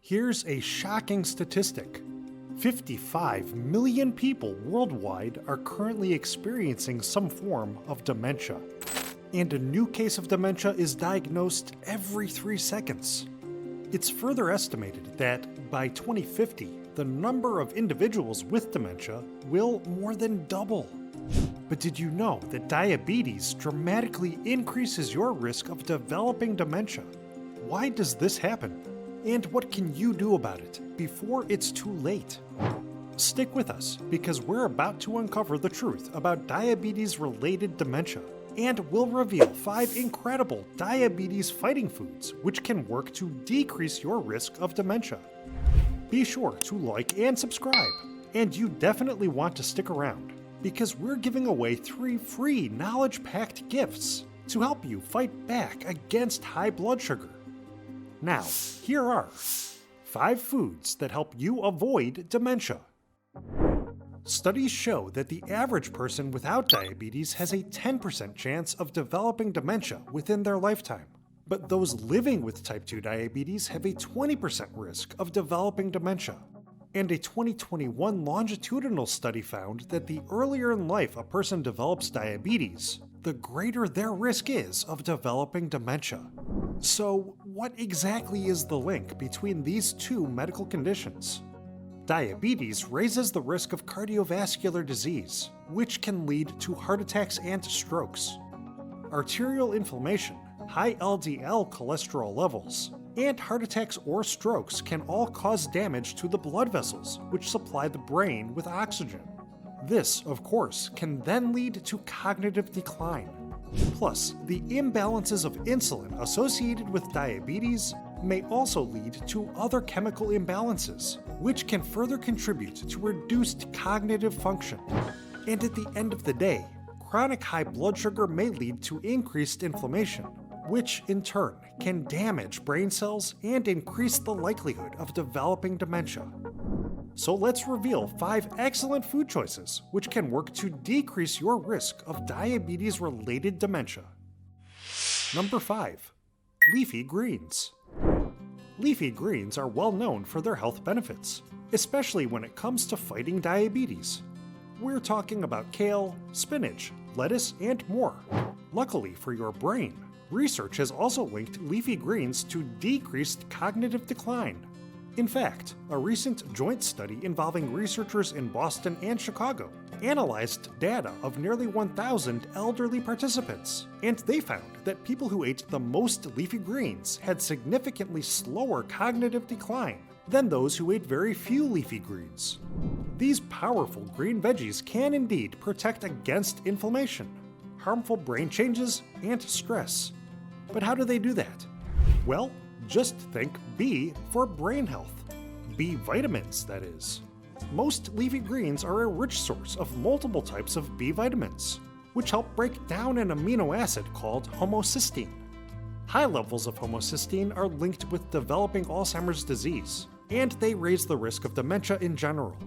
Here's a shocking statistic. 55 million people worldwide are currently experiencing some form of dementia. And a new case of dementia is diagnosed every 3 seconds. It's further estimated that by 2050, the number of individuals with dementia will more than double. But did you know that diabetes dramatically increases your risk of developing dementia? Why does this happen? And what can you do about it before it's too late? Stick with us because we're about to uncover the truth about diabetes-related dementia, and we'll reveal 5 incredible diabetes-fighting foods which can work to decrease your risk of dementia. Be sure to like and subscribe, and you definitely want to stick around because we're giving away 3 free knowledge-packed gifts to help you fight back against high blood sugar. Now, here are 5 foods that help you avoid dementia. Studies show that the average person without diabetes has a 10% chance of developing dementia within their lifetime. But those living with type 2 diabetes have a 20% risk of developing dementia. And a 2021 longitudinal study found that the earlier in life a person develops diabetes, the greater their risk is of developing dementia. So, what exactly is the link between these 2 medical conditions? Diabetes raises the risk of cardiovascular disease, which can lead to heart attacks and strokes. Arterial inflammation, high LDL cholesterol levels, and heart attacks or strokes can all cause damage to the blood vessels, which supply the brain with oxygen. This, of course, can then lead to cognitive decline. Plus, the imbalances of insulin associated with diabetes may also lead to other chemical imbalances, which can further contribute to reduced cognitive function. And at the end of the day, chronic high blood sugar may lead to increased inflammation, which in turn can damage brain cells and increase the likelihood of developing dementia. So let's reveal 5 excellent food choices which can work to decrease your risk of diabetes-related dementia. Number 5. Leafy greens. Leafy greens are well known for their health benefits, especially when it comes to fighting diabetes. We're talking about kale, spinach, lettuce, and more. Luckily for your brain, research has also linked leafy greens to decreased cognitive decline. In fact, a recent joint study involving researchers in Boston and Chicago analyzed data of nearly 1,000 elderly participants, and they found that people who ate the most leafy greens had significantly slower cognitive decline than those who ate very few leafy greens. These powerful green veggies can indeed protect against inflammation, harmful brain changes, and stress. But how do they do that? Well, just think B for brain health. B vitamins, that is. Most leafy greens are a rich source of multiple types of B vitamins, which help break down an amino acid called homocysteine. High levels of homocysteine are linked with developing Alzheimer's disease, and they raise the risk of dementia in general.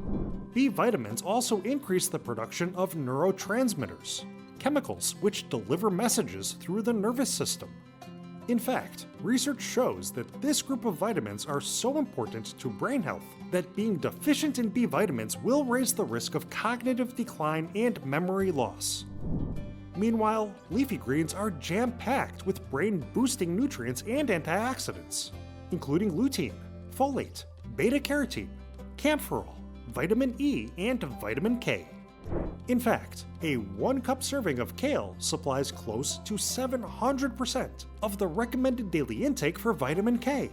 B vitamins also increase the production of neurotransmitters, chemicals which deliver messages through the nervous system. In fact, research shows that this group of vitamins are so important to brain health that being deficient in B vitamins will raise the risk of cognitive decline and memory loss. Meanwhile, leafy greens are jam-packed with brain-boosting nutrients and antioxidants, including lutein, folate, beta-carotene, camphorol, vitamin E, and vitamin K. In fact, a 1-cup serving of kale supplies close to 700% of the recommended daily intake for vitamin K.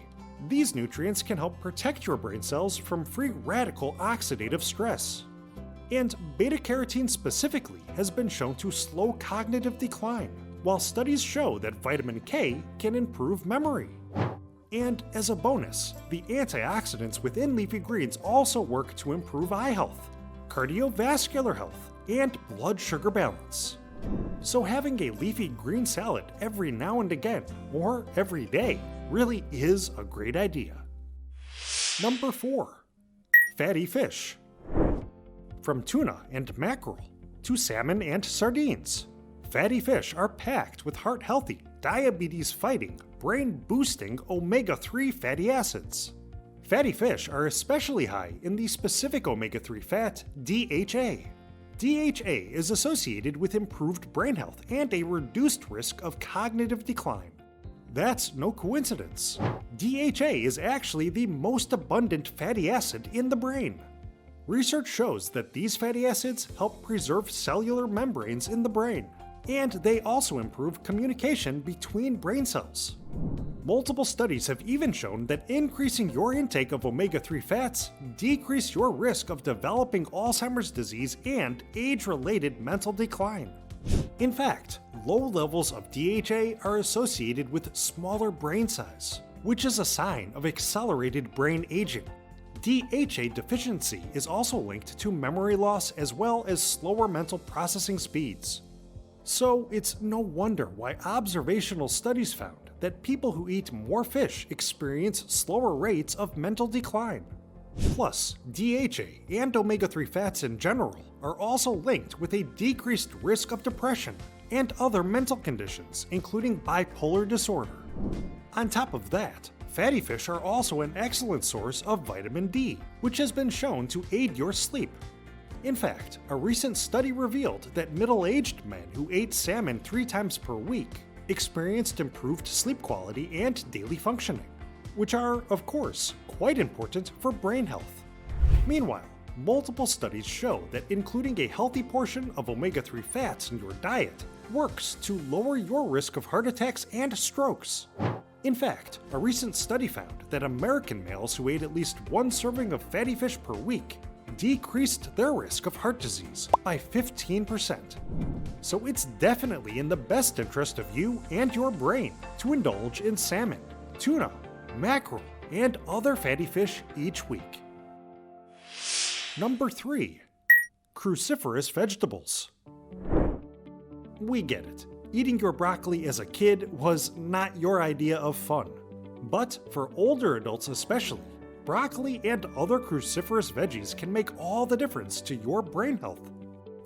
These nutrients can help protect your brain cells from free radical oxidative stress. And beta-carotene specifically has been shown to slow cognitive decline, while studies show that vitamin K can improve memory. And as a bonus, the antioxidants within leafy greens also work to improve eye health, cardiovascular health, and blood sugar balance. So having a leafy green salad every now and again, or every day, really is a great idea. Number 4. Fatty fish. From tuna and mackerel to salmon and sardines, fatty fish are packed with heart-healthy, diabetes-fighting, brain-boosting omega-3 fatty acids. Fatty fish are especially high in the specific omega-3 fat, DHA. DHA is associated with improved brain health and a reduced risk of cognitive decline. That's no coincidence. DHA is actually the most abundant fatty acid in the brain. Research shows that these fatty acids help preserve cellular membranes in the brain, and they also improve communication between brain cells. Multiple studies have even shown that increasing your intake of omega-3 fats decrease your risk of developing Alzheimer's disease and age-related mental decline. In fact, low levels of DHA are associated with smaller brain size, which is a sign of accelerated brain aging. DHA deficiency is also linked to memory loss as well as slower mental processing speeds. So it's no wonder why observational studies found that people who eat more fish experience slower rates of mental decline. Plus, DHA and omega-3 fats in general are also linked with a decreased risk of depression and other mental conditions, including bipolar disorder. On top of that, fatty fish are also an excellent source of vitamin D, which has been shown to aid your sleep. In fact, a recent study revealed that middle-aged men who ate salmon 3 times per week experienced improved sleep quality and daily functioning, which are, of course, quite important for brain health. Meanwhile, multiple studies show that including a healthy portion of omega-3 fats in your diet works to lower your risk of heart attacks and strokes. In fact, a recent study found that American males who ate at least 1 serving of fatty fish per week decreased their risk of heart disease by 15%. So it's definitely in the best interest of you and your brain to indulge in salmon, tuna, mackerel, and other fatty fish each week. Number 3. Cruciferous vegetables. We get it. Eating your broccoli as a kid was not your idea of fun. But for older adults especially, broccoli and other cruciferous veggies can make all the difference to your brain health.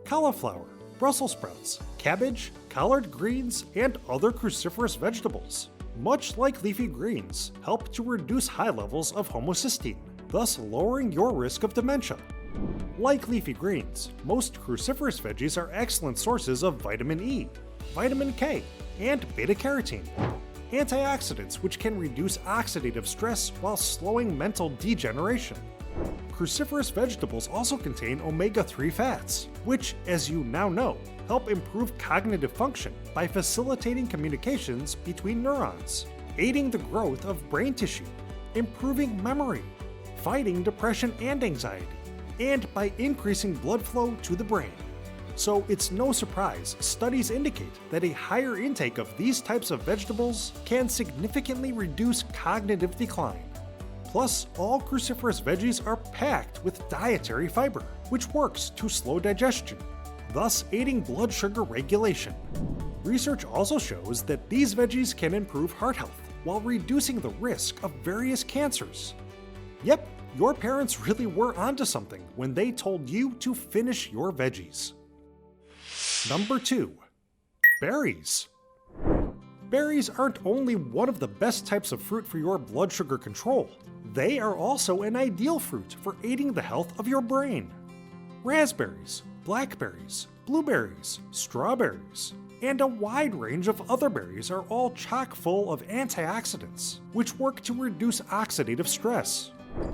Cauliflower, Brussels sprouts, cabbage, collard greens, and other cruciferous vegetables, much like leafy greens, help to reduce high levels of homocysteine, thus lowering your risk of dementia. Like leafy greens, most cruciferous veggies are excellent sources of vitamin E, vitamin K, and beta-carotene, antioxidants which can reduce oxidative stress while slowing mental degeneration. Cruciferous vegetables also contain omega-3 fats, which, as you now know, help improve cognitive function by facilitating communications between neurons, aiding the growth of brain tissue, improving memory, fighting depression and anxiety, and by increasing blood flow to the brain. So it's no surprise studies indicate that a higher intake of these types of vegetables can significantly reduce cognitive decline. Plus, all cruciferous veggies are packed with dietary fiber, which works to slow digestion, thus aiding blood sugar regulation. Research also shows that these veggies can improve heart health while reducing the risk of various cancers. Yep, your parents really were onto something when they told you to finish your veggies. Number 2. Berries. Berries aren't only one of the best types of fruit for your blood sugar control, they are also an ideal fruit for aiding the health of your brain. Raspberries, blackberries, blueberries, strawberries, and a wide range of other berries are all chock full of antioxidants, which work to reduce oxidative stress.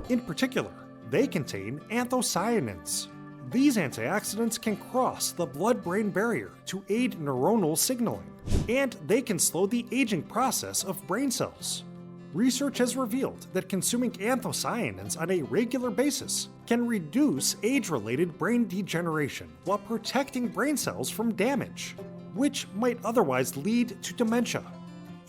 In particular, they contain anthocyanins. These antioxidants can cross the blood-brain barrier to aid neuronal signaling, and they can slow the aging process of brain cells. Research has revealed that consuming anthocyanins on a regular basis can reduce age-related brain degeneration while protecting brain cells from damage, which might otherwise lead to dementia.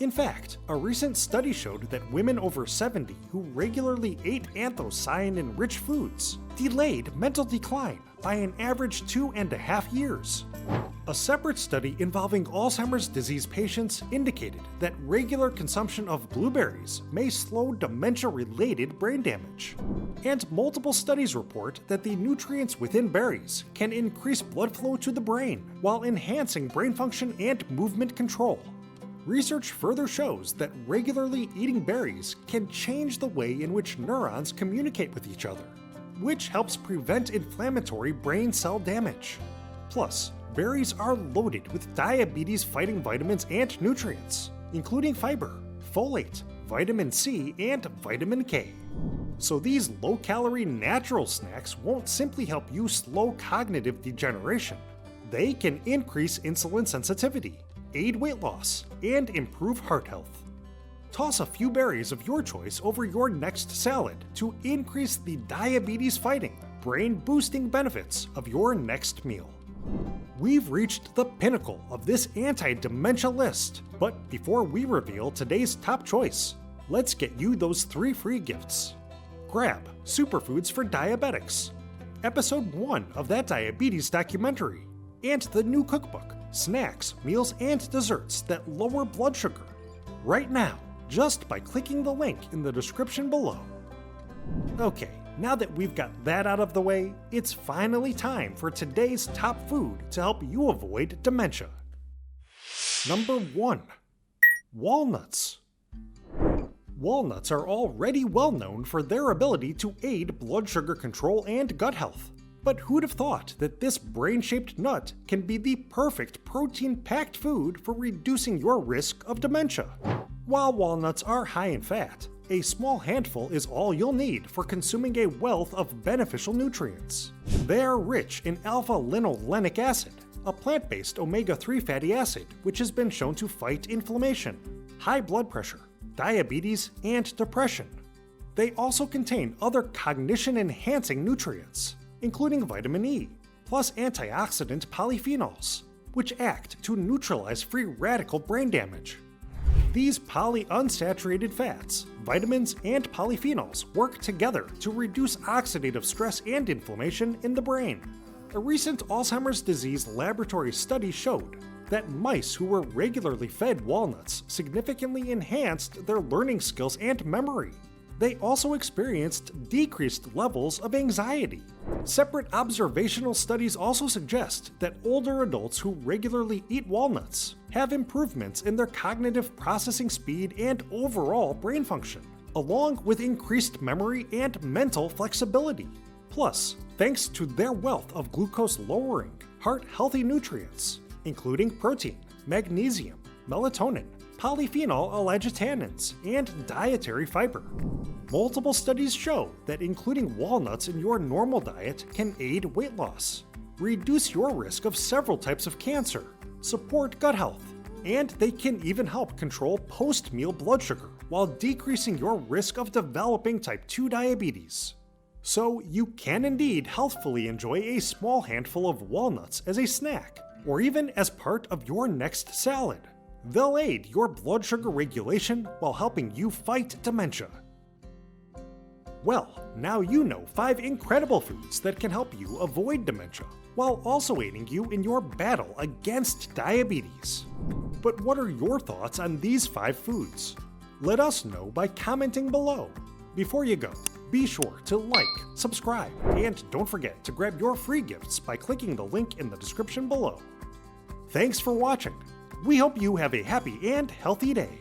In fact, a recent study showed that women over 70 who regularly ate anthocyanin-rich foods delayed mental decline by an average 2.5 years. A separate study involving Alzheimer's disease patients indicated that regular consumption of blueberries may slow dementia-related brain damage. And multiple studies report that the nutrients within berries can increase blood flow to the brain while enhancing brain function and movement control. Research further shows that regularly eating berries can change the way in which neurons communicate with each other, which helps prevent inflammatory brain cell damage. Plus, berries are loaded with diabetes-fighting vitamins and nutrients, including fiber, folate, vitamin C, and vitamin K. So these low-calorie natural snacks won't simply help you slow cognitive degeneration. They can increase insulin sensitivity, aid weight loss, and improve heart health. Toss a few berries of your choice over your next salad to increase the diabetes-fighting, brain-boosting benefits of your next meal. We've reached the pinnacle of this anti-dementia list, but before we reveal today's top choice, let's get you those 3 free gifts. Grab Superfoods for Diabetics, Episode 1 of that diabetes documentary, and the new cookbook, Snacks, Meals, and Desserts That Lower Blood Sugar, right now, just by clicking the link in the description below. Okay, now that we've got that out of the way, it's finally time for today's top food to help you avoid dementia. Number 1. Walnuts. Walnuts are already well known for their ability to aid blood sugar control and gut health. But who'd have thought that this brain-shaped nut can be the perfect protein-packed food for reducing your risk of dementia? While walnuts are high in fat, a small handful is all you'll need for consuming a wealth of beneficial nutrients. They are rich in alpha-linolenic acid, a plant-based omega-3 fatty acid which has been shown to fight inflammation, high blood pressure, diabetes, and depression. They also contain other cognition-enhancing nutrients, including vitamin E, plus antioxidant polyphenols, which act to neutralize free radical brain damage. These polyunsaturated fats, vitamins, and polyphenols work together to reduce oxidative stress and inflammation in the brain. A recent Alzheimer's disease laboratory study showed that mice who were regularly fed walnuts significantly enhanced their learning skills and memory. They also experienced decreased levels of anxiety. Separate observational studies also suggest that older adults who regularly eat walnuts have improvements in their cognitive processing speed and overall brain function, along with increased memory and mental flexibility. Plus, thanks to their wealth of glucose-lowering, heart-healthy nutrients, including protein, magnesium, melatonin, polyphenol allantotanins, and dietary fiber. Multiple studies show that including walnuts in your normal diet can aid weight loss, reduce your risk of several types of cancer, support gut health, and they can even help control post-meal blood sugar while decreasing your risk of developing type 2 diabetes. So you can indeed healthfully enjoy a small handful of walnuts as a snack, or even as part of your next salad. They'll aid your blood sugar regulation while helping you fight dementia. Well, now you know 5 incredible foods that can help you avoid dementia, while also aiding you in your battle against diabetes. But what are your thoughts on these 5 foods? Let us know by commenting below. Before you go, be sure to like, subscribe, and don't forget to grab your free gifts by clicking the link in the description below. Thanks for watching. We hope you have a happy and healthy day.